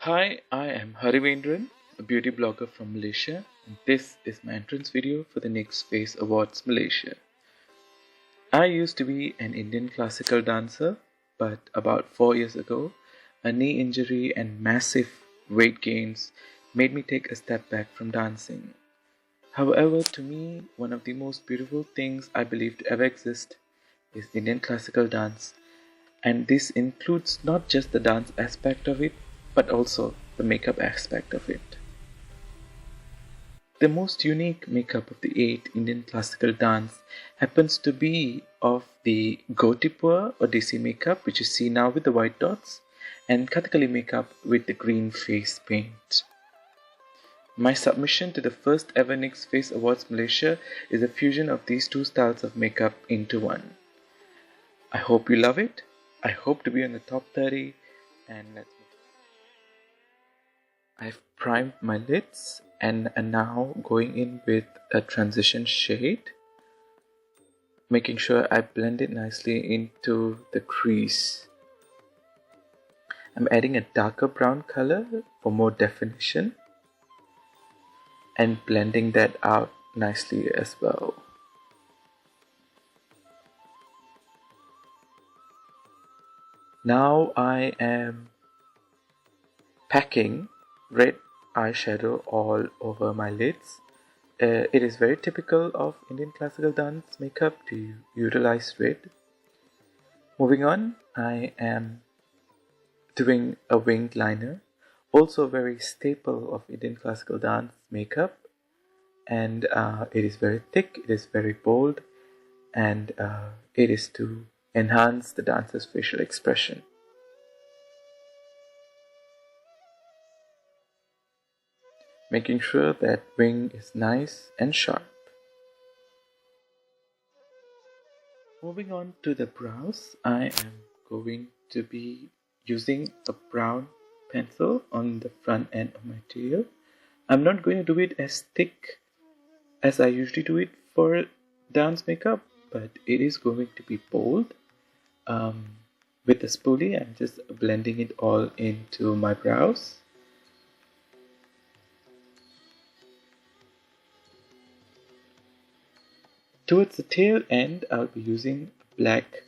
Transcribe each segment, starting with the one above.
Hi, I am Harivendran, a beauty blogger from Malaysia, and this is my entrance video for the NYX Face Awards Malaysia. I used to be an Indian classical dancer, but about 4 years ago, a knee injury and massive weight gains made me take a step back from dancing. However, to me, one of the most beautiful things I believe to ever exist is Indian classical dance, and this includes not just the dance aspect of it, but also the makeup aspect of it. The most unique makeup of the 8 Indian classical dance happens to be of the Gotipur Odissi makeup, which you see now with the white dots, and Kathakali makeup with the green face paint. My submission to the first ever NYX Face Awards Malaysia is a fusion of these two styles of makeup into one. I hope you love it. I hope to be on the top 30, and let's move. I've primed my lids and am now going in with a transition shade, making sure I blend it nicely into the crease. I'm adding a darker brown color for more definition and blending that out nicely as well. Now I am packing red eyeshadow all over my lids. It is very typical of Indian classical dance makeup to utilize red. Moving on, I am doing a winged liner, also a very staple of Indian classical dance makeup, and it is very thick, it is very bold, and it is to enhance the dancer's facial expression. Making sure that wing is nice and sharp. Moving on to the brows, I am going to be using a brown pencil on the front end of my tail. I'm not going to do it as thick as I usually do it for dance makeup, but it is going to be bold. With the spoolie, I'm just blending it all into my brows. Towards the tail end, I'll be using a black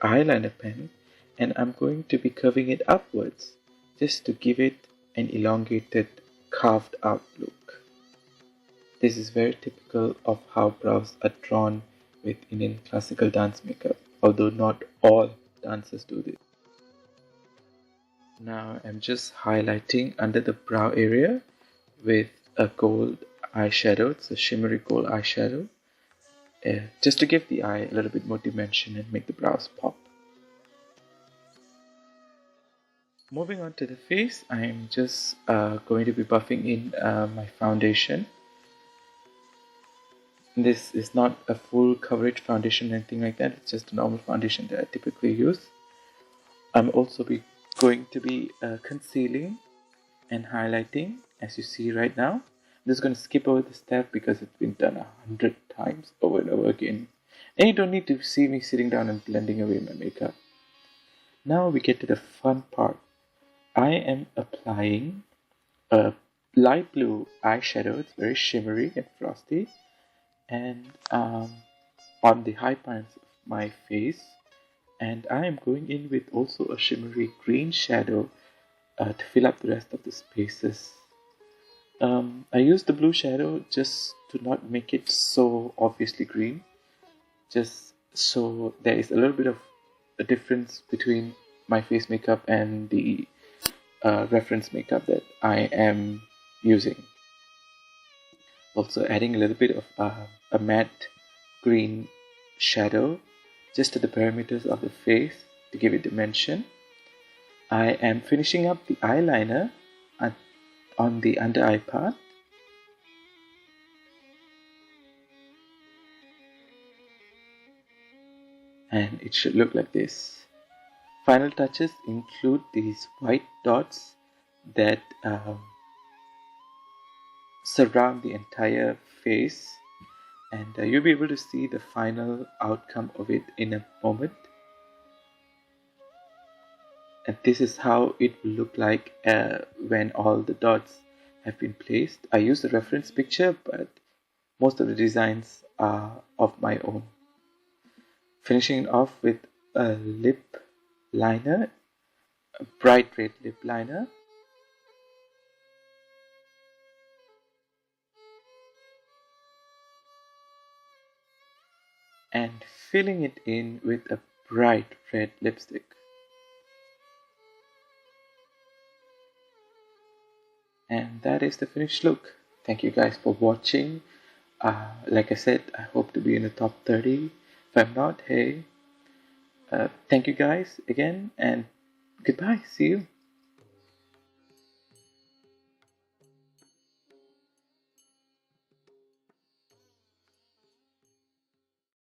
eyeliner pen, and I'm going to be curving it upwards just to give it an elongated, carved out look. This is very typical of how brows are drawn with Indian classical dance makeup, although not all dancers do this. Now I'm just highlighting under the brow area with a gold eyeshadow. It's a shimmery gold eyeshadow, just to give the eye a little bit more dimension and make the brows pop. Moving on to the face, I'm just going to be buffing in my foundation. This is not a full coverage foundation or anything like that, it's just a normal foundation that I typically use. I'm also going to be concealing and highlighting, as you see right now. I'm just going to skip over this step because it's been done 100 times over and over again. And you don't need to see me sitting down and blending away my makeup. Now we get to the fun part. I am applying a light blue eyeshadow. It's very shimmery and frosty, and on the high points of my face, and I am going in with also a shimmery green shadow to fill up the rest of the spaces. I used the blue shadow just to not make it so obviously green, just so there is a little bit of a difference between my face makeup and the reference makeup that I am using. Also adding a little bit of a matte green shadow just to the perimeters of the face to give it dimension. I am finishing up the eyeliner on the under eye part. And it should look like this. Final touches include these white dots that surround the entire face, and you'll be able to see the final outcome of it in a moment. And this is how it will look like when all the dots have been placed. I use a reference picture, but most of the designs are of my own. Finishing it off with a lip liner, a bright red lip liner. And filling it in with a bright red lipstick. And that is the finished look. Thank you guys for watching. Like I said, I hope to be in the top 30. If I'm not, hey, thank you guys again, and goodbye. See you.